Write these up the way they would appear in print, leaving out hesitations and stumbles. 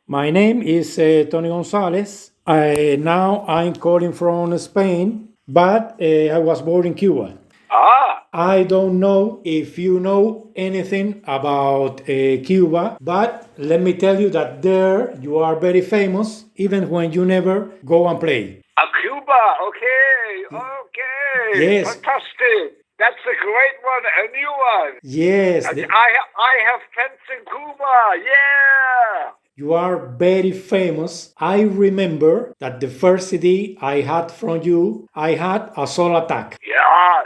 My name is Tony Gonzalez. Now I'm calling from Spain, but I was born in Cuba. Ah, I don't know if you know anything about Cuba, but let me tell you that there you are very famous, even when you never go and play. Cuba. Okay, Yes, fantastic. That's a great one, a new one. yes, I have friends in Cuba. Yeah. you are very famous. I remember that the first CD I had from you, I had a soul attack. Yeah,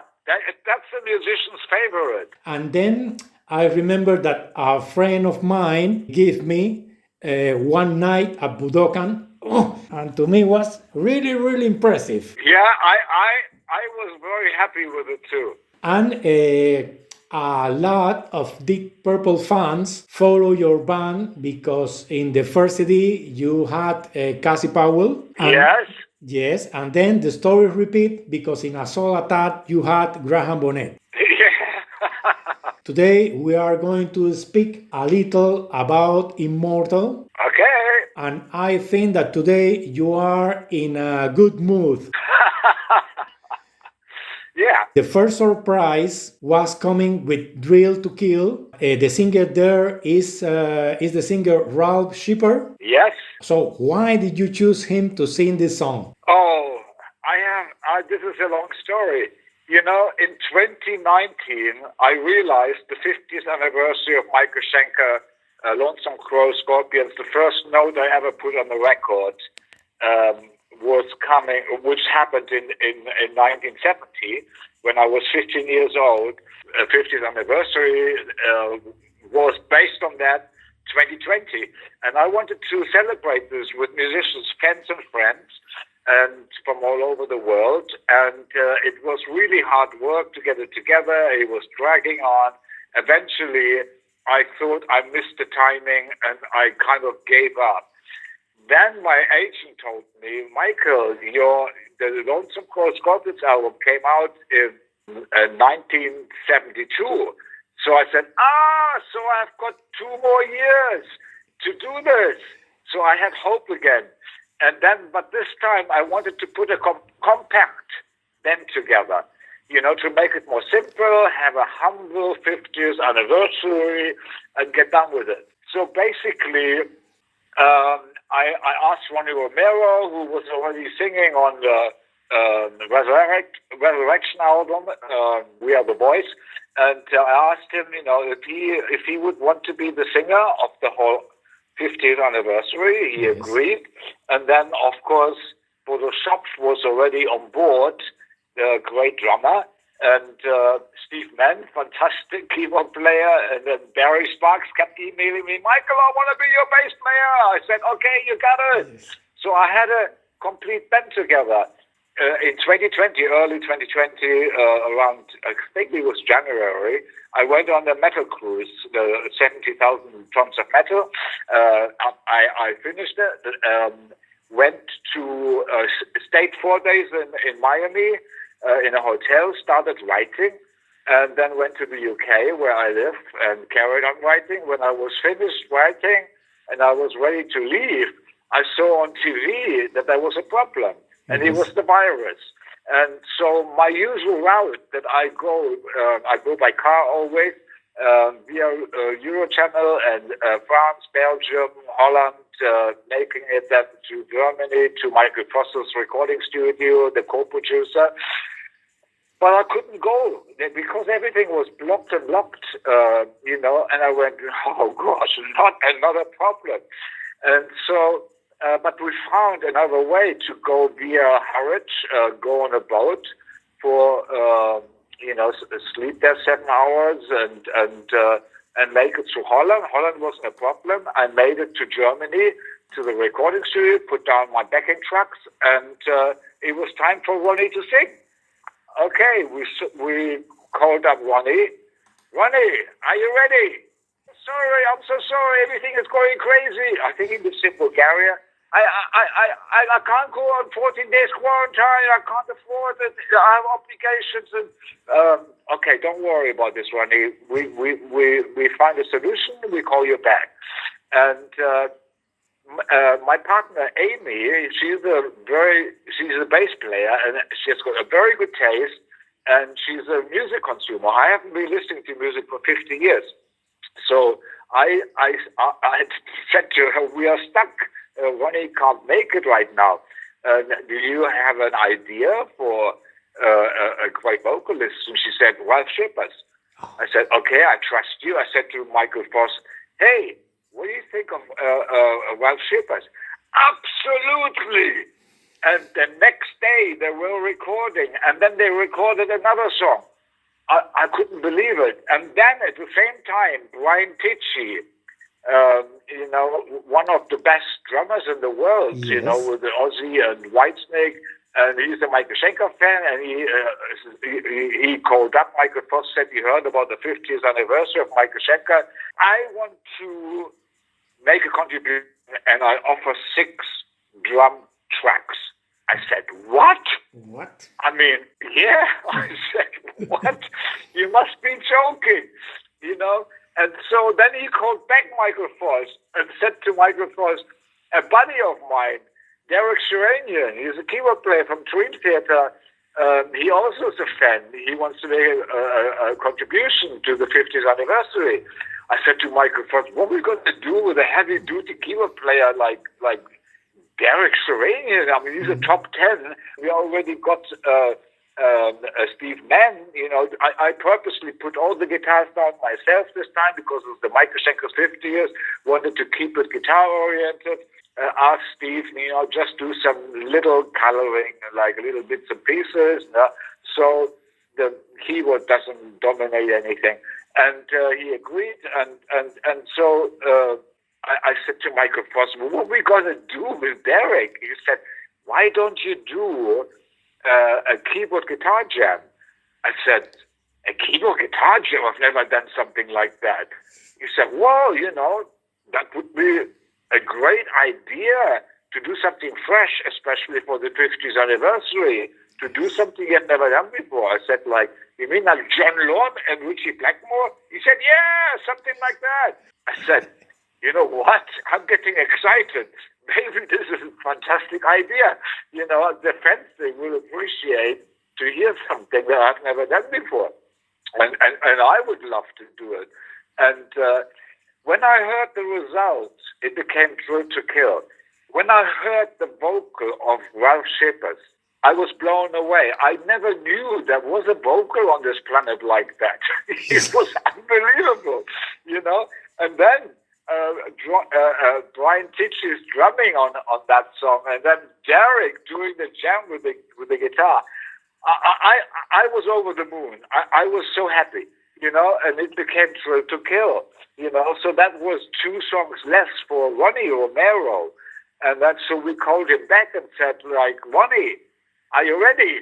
that's a musician's favorite. And then I remember that a friend of mine gave me one night a Budokan. Oh, and to me was really, really impressive. Yeah, I was very happy with it too. And a lot of Deep Purple fans follow your band because in the first CD you had Cassie Powell. And Yes. yes, and then the story repeat because in a solo attack you had Graham Bonnet. Yeah. Today we are going to speak a little about Immortal, Okay. and I think that today you are in a good mood. Yeah. The first surprise was coming with Drill to Kill. The singer there is the singer Ralph Shipper. Yes. So why did you choose him to sing this song? Oh, this is a long story. You know, in 2019, I realized the 50th anniversary of Michael Schenker, Lonesome Crow Scorpions, the first note I ever put on the record, was coming, which happened in 1970 when I was 15 years old. 50th anniversary was based on that 2020. And I wanted to celebrate this with musicians, fans and friends, and from all over the world. And it was really hard work to get it together. It was dragging on. Eventually, I thought I missed the timing and I kind of gave up. Then my agent told me, Michael, the Lonesome Crow Scorpions album came out in 1972. So I said, so I've got 2 more years to do this. So I had hope again. And then, but this time I wanted to put a compact band together, to make it more simple, have a humble 50th anniversary and get done with it. So basically, I asked Ronnie Romero, who was already singing on the Resurrection album, We Are the Boys, and I asked him, if he would want to be the singer of the whole 50th anniversary. He agreed. And then, of course, Bodo Schopf was already on board, the great drummer, and Steve Mann, fantastic keyboard player, and then Barry Sparks kept emailing me, Michael, I want to be your bass player. I said, okay, you got it. Yes. So I had a complete band together. In 2020, early 2020, around, I think it was January, I went on the metal cruise, the 70,000 tons of metal. I finished it, went to, stayed 4 days in Miami, in a hotel, started writing, and then went to the UK where I live and carried on writing. When I was finished writing and I was ready to leave, I saw on TV that there was a problem, and it was the virus. And so my usual route that I go by car always, via Eurochannel and France, Belgium, Holland, making it then to Germany, to Michael Foster's recording studio, the co-producer. But I couldn't go because everything was blocked and locked, and I went, oh gosh, not another problem. And so, but we found another way to go via Harwich, go on a boat for, sleep there 7 hours and make it to Holland. Holland wasn't a problem. I made it to Germany, to the recording studio, put down my backing tracks, and it was time for Ronnie to sing. Okay, we called up Ronnie. Ronnie, are you ready? Sorry, I'm so sorry. Everything is going crazy. I think he lives in Bulgaria. I can't go on 14 days quarantine. I can't afford it. I have obligations. And okay, don't worry about this, Ronnie. We find a solution. We call you back. And my partner Amy, she's a bass player, and she's got a very good taste, and she's a music consumer. I haven't been listening to music for 50 years, so I said to her, "We are stuck. Ronnie can't make it right now. Do you have an idea for a great vocalist?" And she said, "Ralph Shippers." I said, "Okay, I trust you." I said to Michael Voss, "Hey, what do you think of Ralph Shippers?" "Absolutely." And the next day they were recording, and then they recorded another song. I couldn't believe it. And then at the same time, Brian Tichy, one of the best drummers in the world, Yes. With the Ozzy and Whitesnake, and he's a Michael Schenker fan, and he called up Michael Voss, said he heard about the 50th anniversary of Michael Schenker. "I want to make a contribution, and I offer 6 drum tracks." I said, "What?" What? I mean, yeah. I said, "What? You must be joking," And so then he called back Michael Voss and said to Michael Voss, "A buddy of mine, Derek Sheranian, he's a keyboard player from Dream Theater. He also is a fan. He wants to make a contribution to the 50th anniversary." I said to Michael Voss, "What are we going to do with a heavy-duty keyboard player like Derek Sheranian? I mean, he's a top 10. We already got Steve Mann. I purposely put all the guitars down myself this time because of the Michael Schenker's 50 years. Wanted to keep it guitar-oriented. Asked Steve, just do some little coloring, like little bits and pieces, so the keyboard doesn't dominate anything." And he agreed, and so I said to Michael Voss, "Well, what are we going to do with Derek?" He said, "Why don't you do a keyboard guitar jam?" I said, "A keyboard guitar jam? I've never done something like that." He said, "Well, that would be a great idea to do something fresh, especially for the 50th anniversary, to do something you've never done before." I said, "You mean like John Lord and Richie Blackmore?" He said, "Yeah, something like that." I said, "You know what? I'm getting excited. Maybe this is a fantastic idea. The fans, they will appreciate to hear something that I've never done before. And I would love to do it." And when I heard the results, it became Thrill to Kill. When I heard the vocal of Ralph Shippers, I was blown away. I never knew there was a vocal on this planet like that. It was unbelievable, And then Brian Tichy's drumming on that song, and then Derek doing the jam with the guitar. I was over the moon. I was so happy, and it became Thrill to Kill, So that was 2 songs less for Ronnie Romero, and that's so we called him back and said, "Ronnie, are you ready?"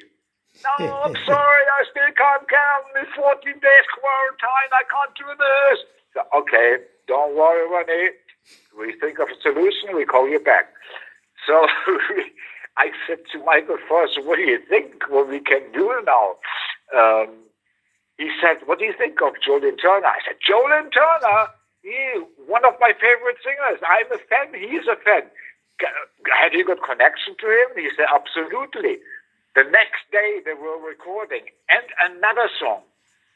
"No, I'm sorry, I still can't count. It's 14 days quarantine. I can't do this." So, "Okay, don't worry, Ronnie. We think of a solution. We call you back." So I said to Michael Voss, "What do you think? What we can do now?" He said, "What do you think of Jolene Turner?" I said, "Jolene Turner? One of my favorite singers. I'm a fan. He's a fan. Have you got connection to him?" He said, "Absolutely." The next day they were recording, and another song.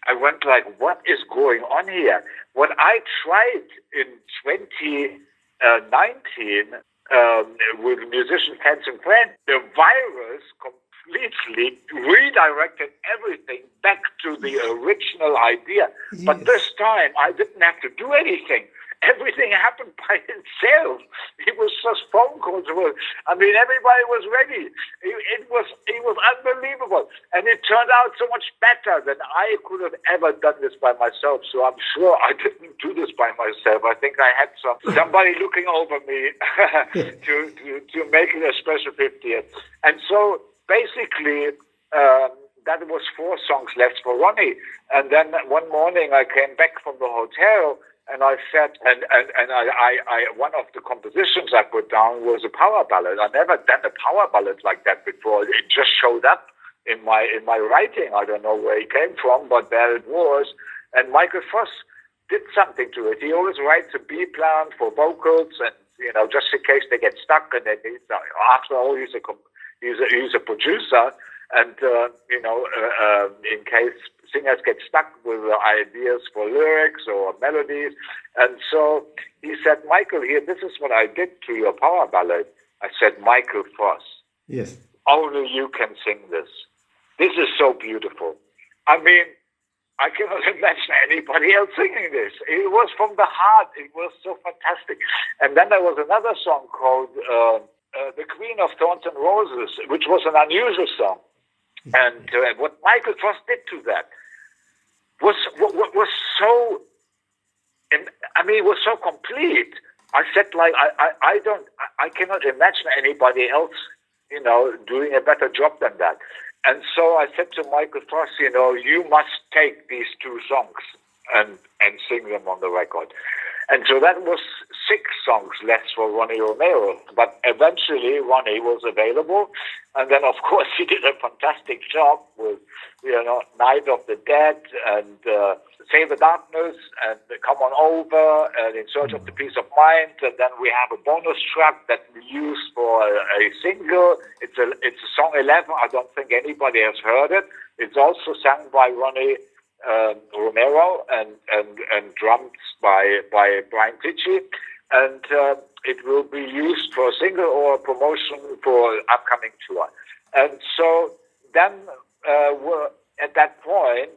I went what is going on here? What I tried in 2019 with musician fans and friends, the virus completely redirected everything back to the original idea. Yes. But this time I didn't have to do anything. Everything happened by itself. It was just phone calls. I mean, everybody was ready. It was unbelievable. And it turned out so much better than I could have ever done this by myself. So I'm sure I didn't do this by myself. I think I had somebody looking over me to make it a special 50th. And so basically, that was 4 songs left for Ronnie. And then one morning I came back from the hotel, and I said, and I one of the compositions I put down was a power ballad. I never done a power ballad like that before. It just showed up in my writing. I don't know where it came from, but there it was. And Michael Voss did something to it. He always writes a B plan for vocals, and just in case they get stuck. And then, after all, he's a producer, and in case singers get stuck with ideas for lyrics or melodies. And so he said, Michael, here, this is what I did to your power ballad. I said, Michael Frost, Yes. only you can sing this. This is so beautiful. I mean, I cannot imagine anybody else singing this. It was from the heart. It was so fantastic. And then there was another song called The Queen of Thorns and Roses, which was an unusual song. And what Michael Frost did to that was so, it was so complete. I said, like, I cannot imagine anybody else, doing a better job than that. And so I said to Michael Frost, you must take these two songs and sing them on the record. And so that was 6 songs left for Ronnie Romero. But eventually Ronnie was available. And then, of course, he did a fantastic job with, Night of the Dead and Save the Darkness and Come On Over and In Search of the Peace of Mind. And then we have a bonus track that we used for a single. It's a song 11. I don't think anybody has heard it. It's also sung by Ronnie Romero and drums by Brian Tichy, and it will be used for a single or a promotion for upcoming tour. And so then at that point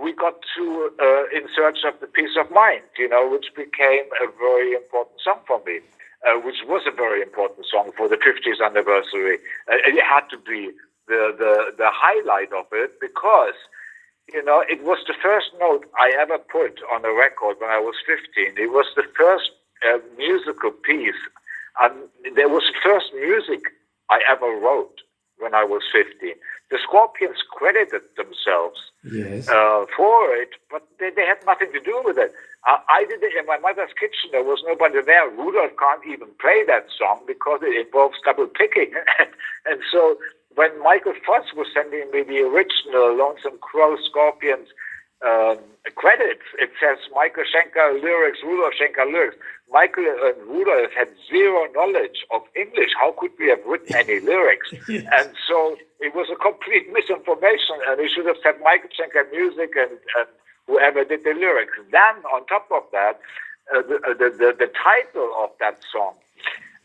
we got to In Search of the Peace of Mind, which became a very important song for me, which was a very important song for the 50th anniversary. It had to be the highlight of it because it was the first note I ever put on a record when I was 15. It was the first musical piece. There was the first music I ever wrote when I was 15. The Scorpions credited themselves for it, but they had nothing to do with it. I did it in my mother's kitchen. There was nobody there. Rudolph can't even play that song because it involves double picking. And so when Michael Frost was sending me the original Lonesome Crow Scorpions credits, it says Michael Schenker lyrics, Rudolph Schenker lyrics. Michael and Rudolph had zero knowledge of English. How could we have written any lyrics? Yes. And so it was a complete misinformation, and he should have said Michael Schenker music and whoever did the lyrics. Then, on top of that, the title of that song,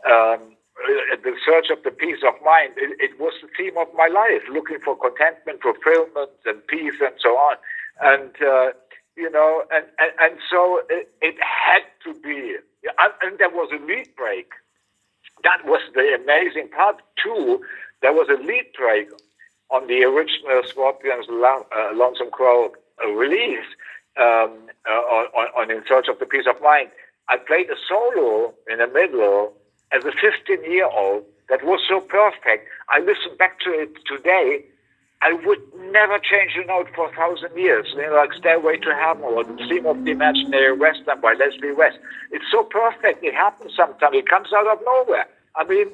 The Search of the Peace of Mind, it was the theme of my life, looking for contentment, fulfillment, and peace, and so on. And and so it had to be. And there was a lead break. That was the amazing part too. There was a lead break on the original Scorpions Lonesome Crow release on In Search of the Peace of Mind. I played a solo in the middle as a 15-year-old that was so perfect. I listen back to it today. I would never change a note for 1,000 years. Like Stairway to Heaven or The Theme of the Imaginary Western by Leslie West. It's so perfect. It happens sometimes. It comes out of nowhere. I mean,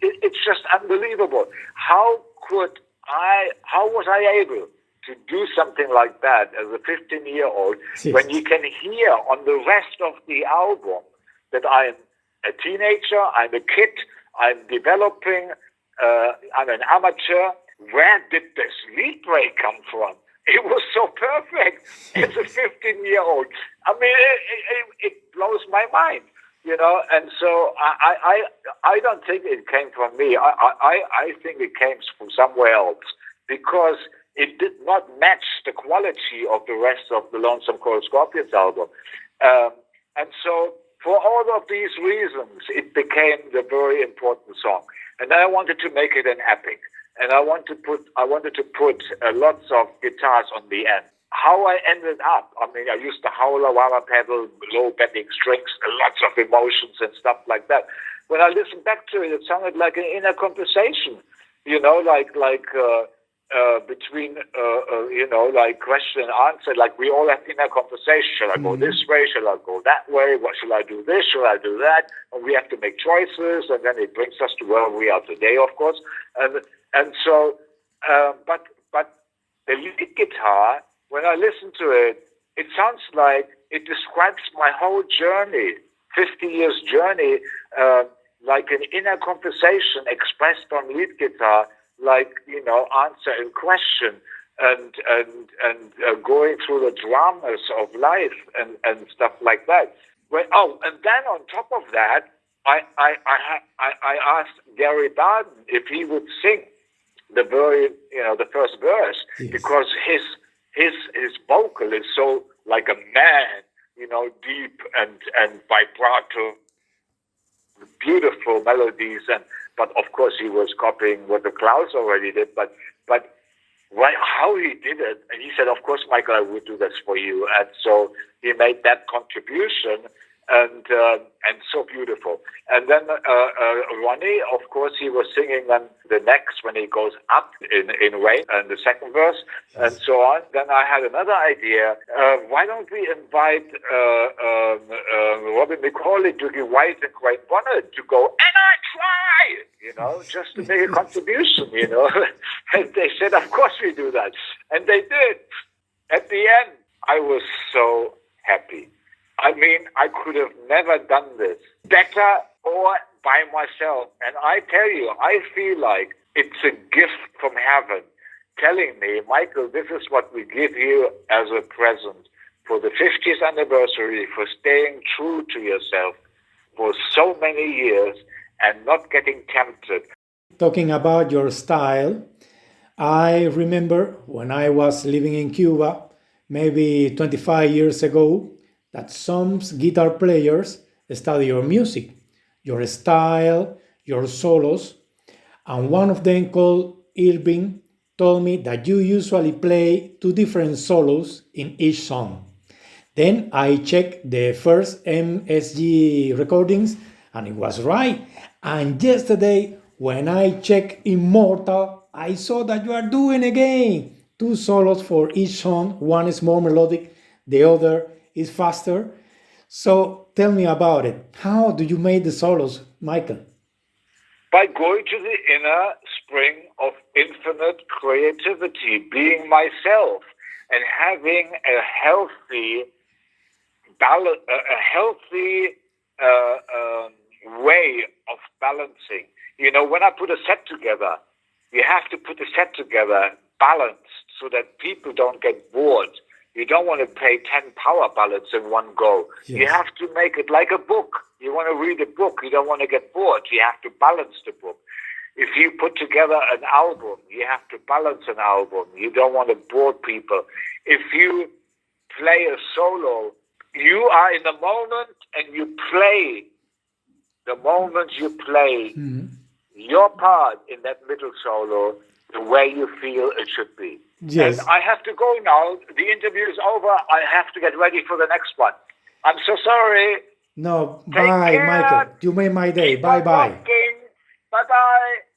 it's just unbelievable. How was I able to do something like that as a 15-year-old when you can hear on the rest of the album that I'm a teenager, I'm a kid, I'm developing, I'm an amateur. Where did this lead break come from? It was so perfect as a 15-year-old. I mean, it blows my mind, And so I don't think it came from me. I think it came from somewhere else because it did not match the quality of the rest of the Lonesome Crow Scorpions album. And so for all of these reasons, it became the very important song. And then I wanted to make it an epic. And I wanted to put lots of guitars on the end. How I ended up, I mean, I used the howler, wah pedal, low bending strings, lots of emotions and stuff like that. When I listened back to it, it sounded like an inner conversation, between, like question and answer, like we all have inner conversation. Shall I go this way? Shall I go that way? What shall I do this? Shall I do that? And we have to make choices, and then it brings us to where we are today, of course. And so, but the lead guitar, when I listen to it, it sounds like it describes my whole journey 50 years journey, like an inner conversation expressed on lead guitar, like, answer and question, and going through the dramas of life and stuff like that. And then on top of that, I asked Gary Barden if he would sing the first verse, yes, because his vocal is so like a man, deep and vibrato, beautiful melodies, but of course he was copying what the Klaus already did, but how he did it, and he said, of course, Michael, I would do this for you, and so he made that contribution, and so beautiful. And then Ronnie, of course, he was singing then the next when he goes up in Rain and the second verse, and so on. Then I had another idea. Why don't we invite Robin McCauley to give White and Great Bonnet to go, and I try, just to make a contribution, And they said, of course we do that. And they did. At the end, I was so happy. I mean, I could have never done this better or by myself. And I tell you, I feel like it's a gift from heaven telling me, Michael, this is what we give you as a present for the 50th anniversary, for staying true to yourself for so many years and not getting tempted. Talking about your style, I remember when I was living in Cuba, maybe 25 years ago, that some guitar players study your music, your style, your solos, and one of them called Irving told me that you usually play 2 different solos in each song. Then I checked the first MSG recordings and it was right. And yesterday when I checked Immortal, I saw that you are doing again 2 solos for each song. One is more melodic, the other is faster. So tell me about it. How do you make the solos, Michael? By going to the inner spring of infinite creativity, being myself, and having a healthy way of balancing. When I put a set together, you have to put the set together balanced so that people don't get bored. You don't want to play 10 power ballads in one go. Yes. You have to make it like a book. You want to read a book. You don't want to get bored. You have to balance the book. If you put together an album, you have to balance an album. You don't want to bore people. If you play a solo, you are in the moment and you play. The moment you play your part in that middle solo, the way you feel it should be. Yes. And I have to go now. The interview is over. I have to get ready for the next one. I'm so sorry. No, bye, Michael. You made my day. Bye-bye. Bye-bye.